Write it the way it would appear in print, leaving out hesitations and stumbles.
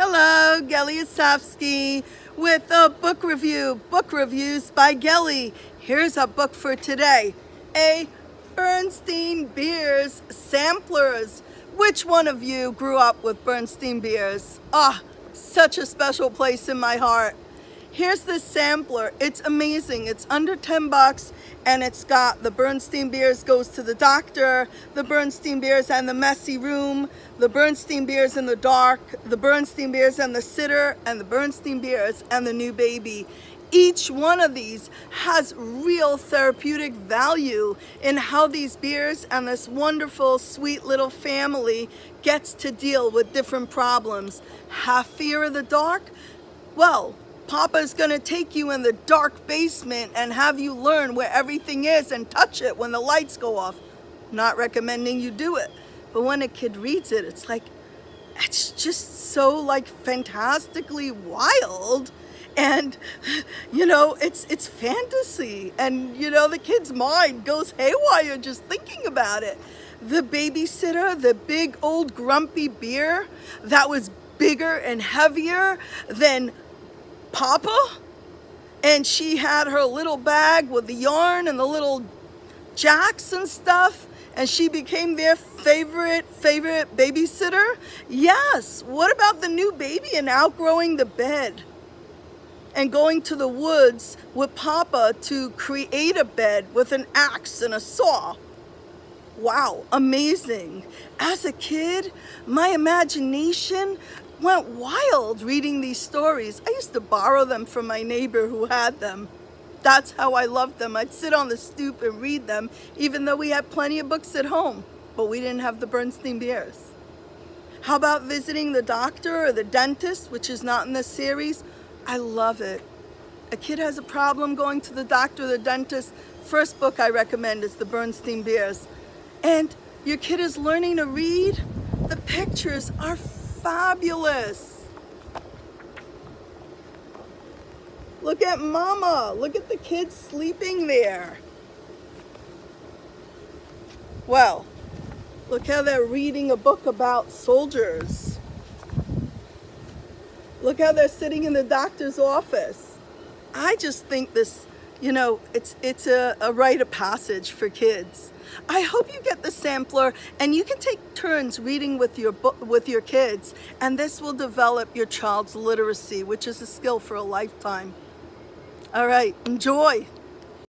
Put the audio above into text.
Hello, Gelly Asofsky with a book review, Book Reviews by Gelly. Here's a book for today, a Bernstein Beers Samplers. Which one of you grew up with Bernstein beers? Such a special place in my heart. Here's the sampler. It's amazing. It's under $10 and it's got the Bernstein Beers Goes to the Doctor, the Bernstein Beers and the Messy Room, the Bernstein Beers in the Dark, the Bernstein Beers and the Sitter, and the Bernstein Beers and the New Baby. Each one of these has real therapeutic value in how these beers and this wonderful, sweet little family gets to deal with different problems. Have fear of the dark? Well, Papa's gonna take you in the dark basement and have you learn where everything is and touch it when the lights go off. Not recommending you do it, but when a kid reads it, it's just so fantastically wild. And it's fantasy, and the kid's mind goes haywire just thinking about it. The babysitter, the big old grumpy beer that was bigger and heavier than Papa, and she had her little bag with the yarn and the little jacks and stuff, and she became their favorite babysitter. Yes, what about the new baby and outgrowing the bed and going to the woods with Papa to create a bed with an axe and a saw? Wow, amazing. As a kid, my imagination went wild reading these stories. I used to borrow them from my neighbor who had them. That's how I loved them. I'd sit on the stoop and read them, even though we had plenty of books at home, but we didn't have the Bernstein Beers. How about visiting the doctor or the dentist, which is not in this series? I love it. A kid has a problem going to the doctor or the dentist, first book I recommend is the Bernstein Beers. And your kid is learning to read, the pictures are fabulous. Look at Mama. Look at the kids sleeping there. Well, look how they're reading a book about soldiers. Look how they're sitting in the doctor's office. I just think this, it's a rite of passage for kids. I hope you get the sampler and you can take turns reading with your kids, and this will develop your child's literacy, which is a skill for a lifetime. All right, enjoy.